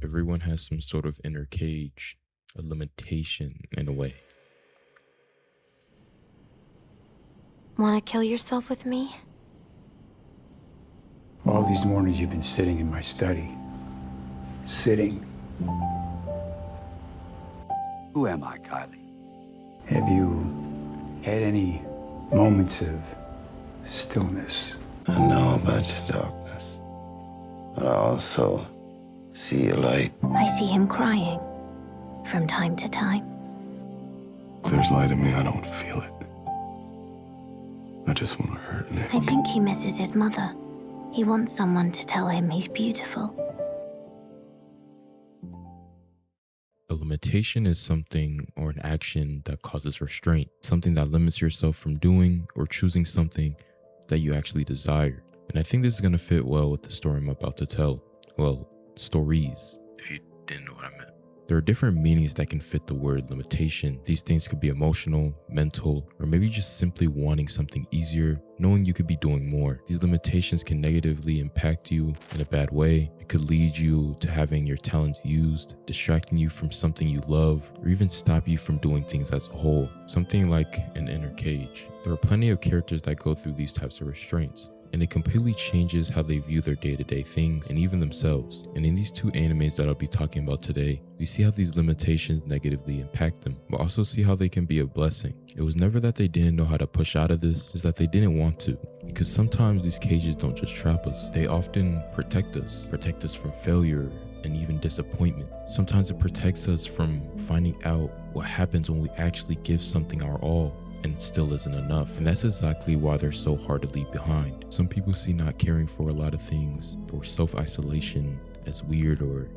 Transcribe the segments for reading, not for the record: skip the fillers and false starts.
Everyone has some sort of inner cage, a limitation in a way. Wanna kill yourself with me? All these mornings you've been sitting in my study. Sitting. Who am I, Kylie? Have you had any moments of stillness? I know about your darkness, but I also see your light. I see him crying from time to time. There's light in me, I don't feel it. I just want to hurt Nick. I think he misses his mother. He wants someone to tell him he's beautiful. A limitation is something or an action that causes restraint, something that limits yourself from doing or choosing something that you actually desire. And I think this is going to fit well with the story I'm about to tell. Well, stories, if you didn't know what I meant. There are different meanings that can fit the word limitation. These things could be emotional, mental, or maybe just simply wanting something easier, knowing you could be doing more. These limitations can negatively impact you in a bad way. It could lead you to having your talents used, distracting you from something you love, or even stop you from doing things as a whole. Something like an inner cage. There are plenty of characters that go through these types of restraints, and it completely changes how they view their day-to-day things and even themselves. And in these two animes that I'll be talking about today, we see how these limitations negatively impact them, but also see how they can be a blessing. It was never that they didn't know how to push out of this, it's that they didn't want to. Because sometimes these cages don't just trap us, they often protect us from failure and even disappointment. Sometimes it protects us from finding out what happens when we actually give something our all and it still isn't enough. And that's exactly why they're so hard to leave behind. Some people see not caring for a lot of things or self-isolation as weird or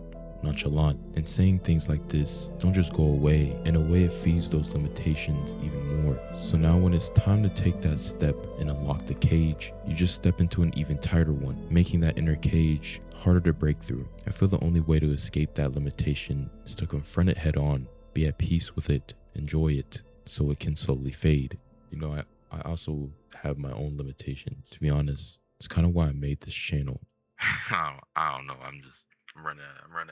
nonchalant, and saying things like this don't just go away. In a way, it feeds those limitations even more. So now when it's time to take that step and unlock the cage, you just step into an even tighter one, making that inner cage harder to break through. I feel the only way to escape that limitation is to confront it head on, be at peace with it, enjoy it, so it can slowly fade. You know, I also have my own limitations. To be honest, it's kind of why I made this channel. I don't know. I'm running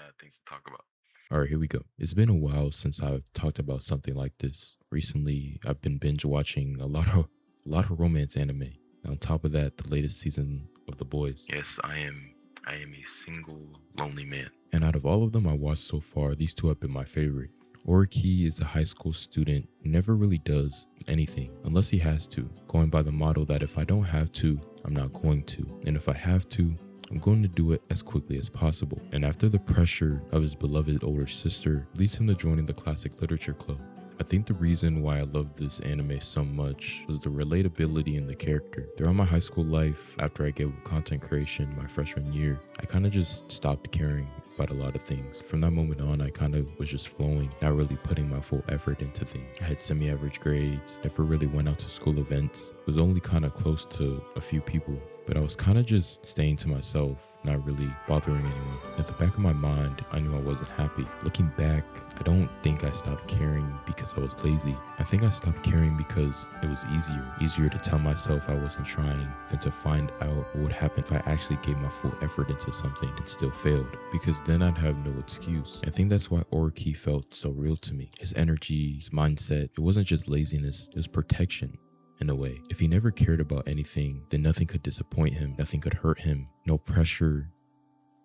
out of things to talk about. All right, here we go. It's been a while since I've talked about something like this. Recently, I've been binge watching a lot of romance anime. And on top of that, the latest season of The Boys. Yes, I am a single lonely man. And out of all of them I watched so far, these two have been my favorite. Oreki is a high school student who never really does anything unless he has to, going by the motto that if I don't have to, I'm not going to. And if I have to, I'm going to do it as quickly as possible. And after the pressure of his beloved older sister leads him to joining the classic literature club. I think the reason why I love this anime so much was the relatability in the character. Throughout my high school life, after I gave up content creation my freshman year, I kind of just stopped caring about a lot of things. From that moment on, I kind of was just flowing, not really putting my full effort into things. I had semi-average grades, never really went out to school events, was only kind of close to a few people, but I was kind of just staying to myself, not really bothering anyone. At the back of my mind, I knew I wasn't happy. Looking back, I don't think I stopped caring because I was lazy. I think I stopped caring because it was easier to tell myself I wasn't trying than to find out what would happen if I actually gave my full effort into something and still failed, because then I'd have no excuse. I think that's why Oreki felt so real to me. His energy, his mindset, it wasn't just laziness, it was protection. In a way, if he never cared about anything, then nothing could disappoint him, nothing could hurt him, no pressure,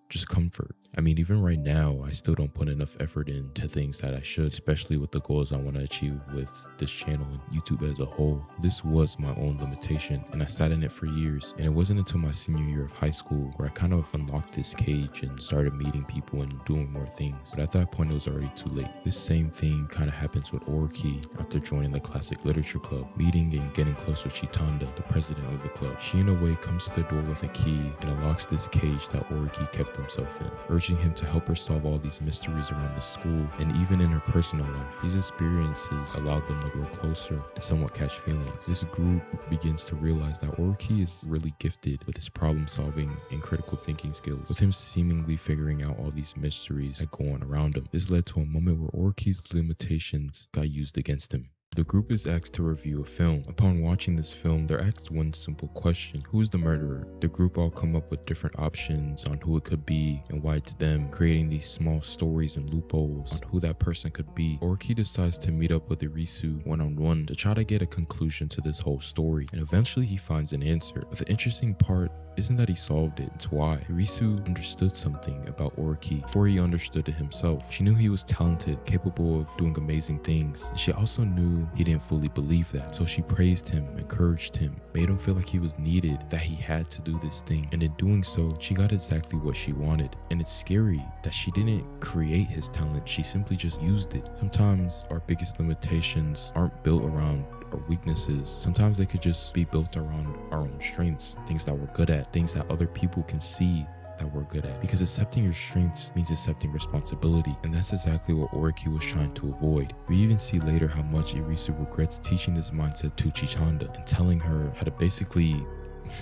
just comfort. I mean, even right now, I still don't put enough effort into things that I should, especially with the goals I want to achieve with this channel and YouTube as a whole. This was my own limitation, and I sat in it for years. And it wasn't until my senior year of high school where I kind of unlocked this cage and started meeting people and doing more things. But at that point, it was already too late. This same thing kind of happens with Oreki after joining the classic literature club, meeting and getting close with Chitanda, the president of the club. She, in a way, comes to the door with a key and unlocks this cage that Oreki kept himself in, urging him to help her solve all these mysteries around the school and even in her personal life. These experiences allowed them to grow closer and somewhat catch feelings. This group begins to realize that Oreki is really gifted with his problem solving and critical thinking skills, with him seemingly figuring out all these mysteries that go on around him. This led to a moment where Oreki's limitations got used against him. The group is asked to review a film. Upon watching this film, they're asked one simple question: who is the murderer? The group all come up with different options on who it could be and why it's them, creating these small stories and loopholes on who that person could be. Oreki decides to meet up with Irisu one-on-one to try to get a conclusion to this whole story, and eventually he finds an answer. But the interesting part isn't that he solved it, it's why. Irisu understood something about Oreki before he understood it himself. She knew he was talented, capable of doing amazing things, and she also knew he didn't fully believe that. So she praised him, encouraged him, made him feel like he was needed, that he had to do this thing. And in doing so, she got exactly what she wanted. And it's scary that she didn't create his talent, she simply just used it. Sometimes our biggest limitations aren't built around our weaknesses. Sometimes they could just be built around our own strengths, things that we're good at, things that other people can see that we're good at. Because accepting your strengths means accepting responsibility, and that's exactly what Oreki was trying to avoid. We even see later how much Irisu regrets teaching this mindset to Chichanda and telling her how to basically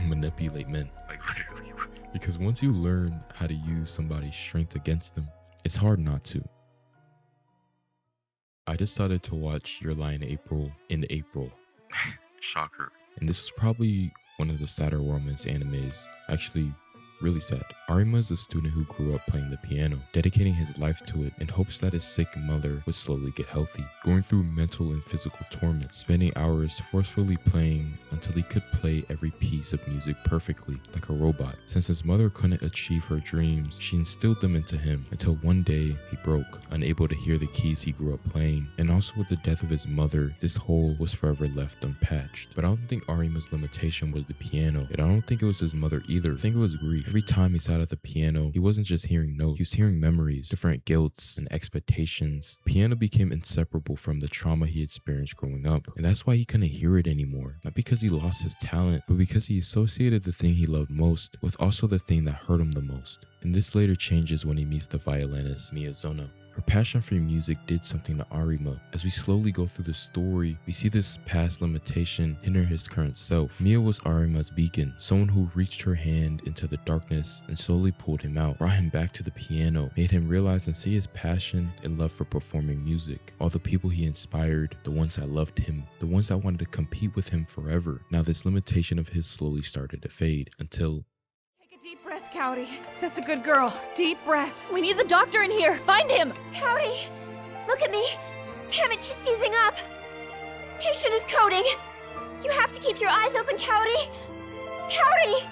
manipulate men. Like literally. Because once you learn how to use somebody's strength against them, it's hard not to. I decided to watch Your Lie in April. Shocker. And this was probably one of the sadder romance animes. Actually, really sad. Arima is a student who grew up playing the piano, dedicating his life to it in hopes that his sick mother would slowly get healthy, going through mental and physical torment, spending hours forcefully playing until he could play every piece of music perfectly, like a robot. Since his mother couldn't achieve her dreams, she instilled them into him until one day he broke, unable to hear the keys he grew up playing. And also with the death of his mother, this hole was forever left unpatched. But I don't think Arima's limitation was the piano, and I don't think it was his mother either. I think it was grief. Every time he sat at the piano, he wasn't just hearing notes, he was hearing memories, different guilts and expectations. Piano became inseparable from the trauma he experienced growing up, and that's why he couldn't hear it anymore. Not because he lost his talent, but because he associated the thing he loved most with also the thing that hurt him the most. And this later changes when he meets the violinist Miyazono. Her passion for music did something to Arima. As we slowly go through the story, we see this past limitation hinder his current self. Mia was Arima's beacon, someone who reached her hand into the darkness and slowly pulled him out, brought him back to the piano, made him realize and see his passion and love for performing music. All the people he inspired, the ones that loved him, the ones that wanted to compete with him forever. Now this limitation of his slowly started to fade until... Deep breath, Cowdy. That's a good girl. Deep breaths. We need the doctor in here. Find him. Cowdy, look at me. Damn it, she's seizing up. Patient is coding. You have to keep your eyes open, Cowdy. Cowdy!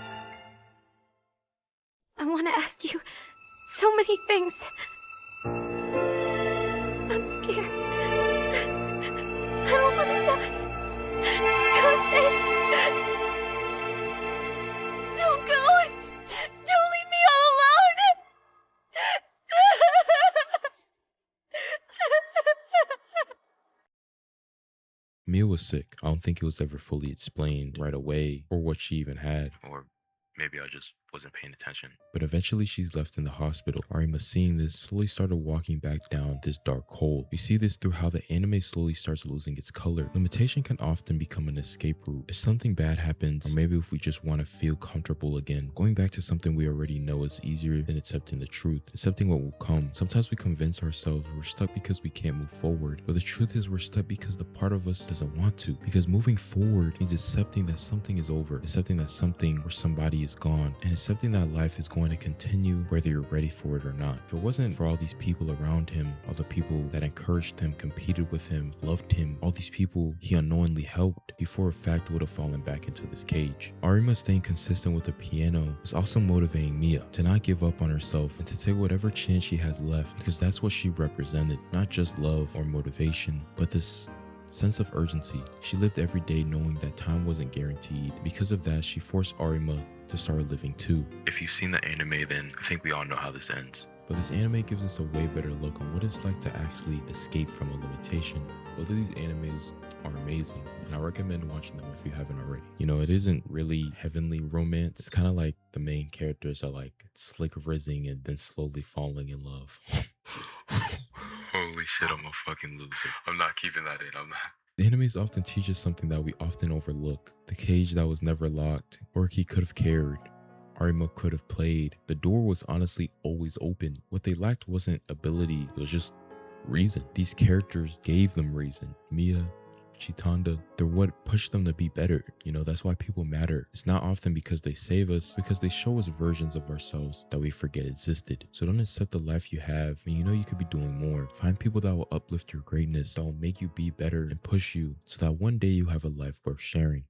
I want to ask you so many things. I'm scared. I don't want to die. Go Don't go. Don't leave me all alone! Mia was sick. I don't think it was ever fully explained right away or what she even had. Or maybe I just wasn't paying attention. But eventually she's left in the hospital. Arima, seeing this, slowly started walking back down this dark hole. We see this through how the anime slowly starts losing its color. Limitation can often become an escape route. If something bad happens, or maybe if we just want to feel comfortable again, going back to something we already know is easier than accepting the truth, accepting what will come. Sometimes we convince ourselves we're stuck because we can't move forward, but the truth is we're stuck because the part of us doesn't want to. Because moving forward means accepting that something is over, accepting that something or somebody is gone, and accepting that life is going to continue whether you're ready for it or not. If it wasn't for all these people around him, all the people that encouraged him, competed with him, loved him, all these people he unknowingly helped, he for a fact would have fallen back into this cage. Arima staying consistent with the piano was also motivating Mia to not give up on herself and to take whatever chance she has left, because that's what she represented, not just love or motivation, but this sense of urgency. She lived every day knowing that time wasn't guaranteed. Because of that, she forced Arima to start living too. If you've seen the anime, then I think we all know how this ends. But this anime gives us a way better look on what it's like to actually escape from a limitation. Both of these animes are amazing, and I recommend watching them if you haven't already. You know, it isn't really heavenly romance. It's kind of like the main characters are like slick rizzing and then slowly falling in love. Holy shit, I'm a fucking loser. I'm not keeping that in. I'm not. The animes often teach us something that we often overlook. The cage that was never locked. Oreki could have cared. Arima could have played. The door was honestly always open. What they lacked wasn't ability, it was just reason. These characters gave them reason. Mia, Chitanda, they're what pushed them to be better. You know, that's why people matter. It's not often because they save us, because they show us versions of ourselves that we forget existed. So don't accept the life you have and you know you could be doing more. Find people that will uplift your greatness, that will make you be better and push you so that one day you have a life worth sharing.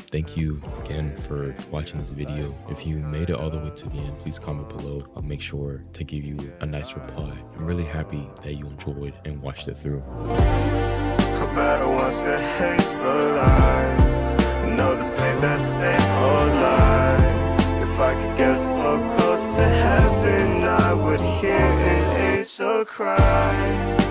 Thank you again for watching this video. If you made it all the way to the end, please comment below. I'll make sure to give you a nice reply. I'm really happy that you enjoyed and watched it through. No matter once your hate's alive, no, this ain't that same old lie. If I could get so close to heaven, I would hear an angel cry.